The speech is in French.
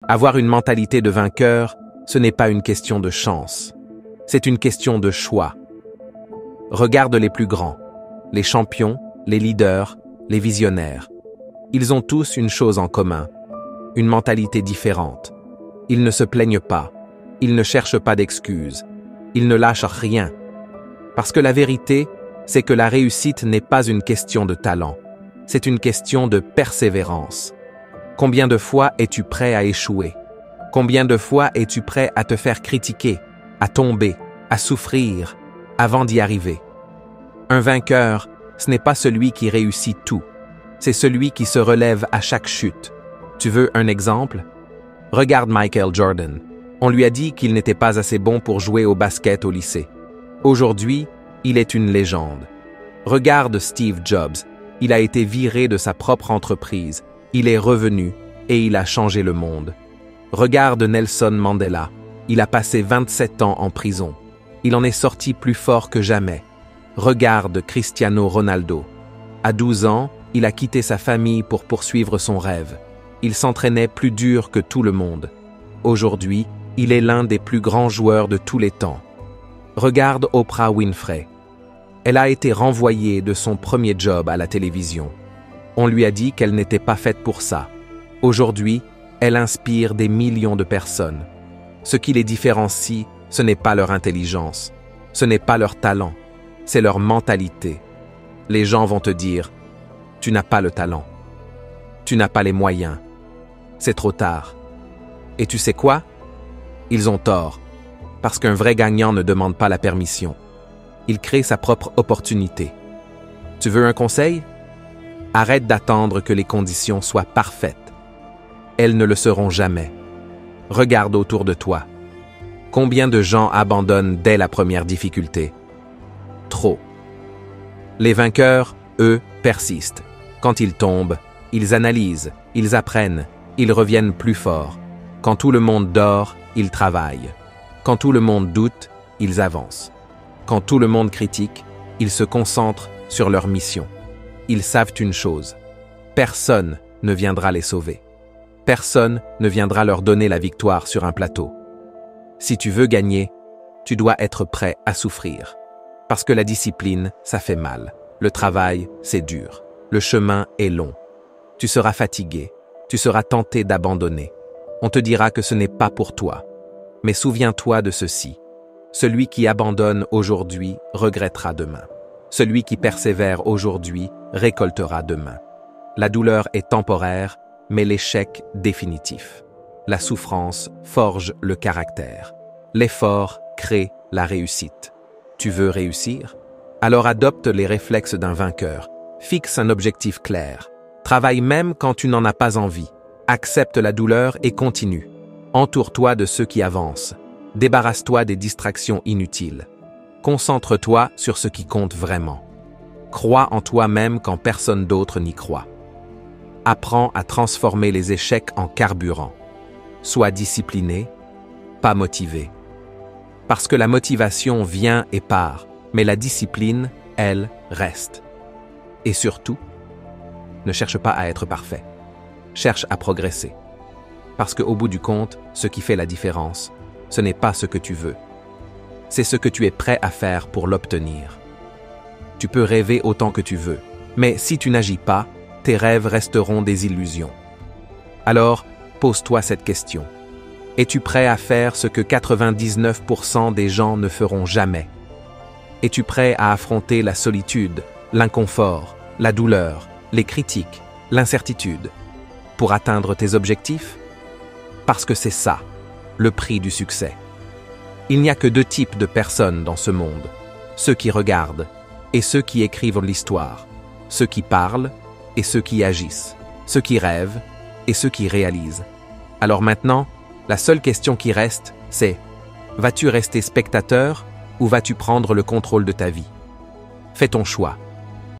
Avoir une mentalité de vainqueur, ce n'est pas une question de chance. C'est une question de choix. Regarde les plus grands, les champions, les leaders, les visionnaires. Ils ont tous une chose en commun, une mentalité différente. Ils ne se plaignent pas, ils ne cherchent pas d'excuses, ils ne lâchent rien. Parce que la vérité, c'est que la réussite n'est pas une question de talent, c'est une question de persévérance. Combien de fois es-tu prêt à échouer? Combien de fois es-tu prêt à te faire critiquer, à tomber, à souffrir, avant d'y arriver? Un vainqueur, ce n'est pas celui qui réussit tout, c'est celui qui se relève à chaque chute. Tu veux un exemple? Regarde Michael Jordan. On lui a dit qu'il n'était pas assez bon pour jouer au basket au lycée. Aujourd'hui, il est une légende. Regarde Steve Jobs. Il a été viré de sa propre entreprise. Il est revenu et il a changé le monde. Regarde Nelson Mandela. Il a passé 27 ans en prison. Il en est sorti plus fort que jamais. Regarde Cristiano Ronaldo. À 12 ans, il a quitté sa famille pour poursuivre son rêve. Il s'entraînait plus dur que tout le monde. Aujourd'hui, il est l'un des plus grands joueurs de tous les temps. Regarde Oprah Winfrey. Elle a été renvoyée de son premier job à la télévision. On lui a dit qu'elle n'était pas faite pour ça. Aujourd'hui, elle inspire des millions de personnes. Ce qui les différencie, ce n'est pas leur intelligence, ce n'est pas leur talent, c'est leur mentalité. Les gens vont te dire « Tu n'as pas le talent. Tu n'as pas les moyens. C'est trop tard. » Et tu sais quoi? Ils ont tort, parce qu'un vrai gagnant ne demande pas la permission. Il crée sa propre opportunité. Tu veux un conseil? Arrête d'attendre que les conditions soient parfaites. Elles ne le seront jamais. Regarde autour de toi. Combien de gens abandonnent dès la première difficulté? Trop. Les vainqueurs, eux, persistent. Quand ils tombent, ils analysent, ils apprennent, ils reviennent plus forts. Quand tout le monde dort, ils travaillent. Quand tout le monde doute, ils avancent. Quand tout le monde critique, ils se concentrent sur leur mission. Ils savent une chose. Personne ne viendra les sauver. Personne ne viendra leur donner la victoire sur un plateau. Si tu veux gagner, tu dois être prêt à souffrir. Parce que la discipline, ça fait mal. Le travail, c'est dur. Le chemin est long. Tu seras fatigué. Tu seras tenté d'abandonner. On te dira que ce n'est pas pour toi. Mais souviens-toi de ceci. Celui qui abandonne aujourd'hui regrettera demain. Celui qui persévère aujourd'hui récoltera demain. La douleur est temporaire, mais l'échec définitif. La souffrance forge le caractère. L'effort crée la réussite. Tu veux réussir? Alors adopte les réflexes d'un vainqueur. Fixe un objectif clair. Travaille même quand tu n'en as pas envie. Accepte la douleur et continue. Entoure-toi de ceux qui avancent. Débarrasse-toi des distractions inutiles. Concentre-toi sur ce qui compte vraiment. Crois en toi-même quand personne d'autre n'y croit. Apprends à transformer les échecs en carburant. Sois discipliné, pas motivé. Parce que la motivation vient et part, mais la discipline, elle, reste. Et surtout, ne cherche pas à être parfait. Cherche à progresser. Parce qu'au bout du compte, ce qui fait la différence, ce n'est pas ce que tu veux. C'est ce que tu es prêt à faire pour l'obtenir. Tu peux rêver autant que tu veux, mais si tu n'agis pas, tes rêves resteront des illusions. Alors, pose-toi cette question. Es-tu prêt à faire ce que 99% des gens ne feront jamais? Es-tu prêt à affronter la solitude, l'inconfort, la douleur, les critiques, l'incertitude, pour atteindre tes objectifs? Parce que c'est ça, le prix du succès. Il n'y a que deux types de personnes dans ce monde, ceux qui regardent et ceux qui écrivent l'histoire, ceux qui parlent et ceux qui agissent, ceux qui rêvent et ceux qui réalisent. Alors maintenant, la seule question qui reste, c'est: vas-tu rester spectateur ou vas-tu prendre le contrôle de ta vie? Fais ton choix.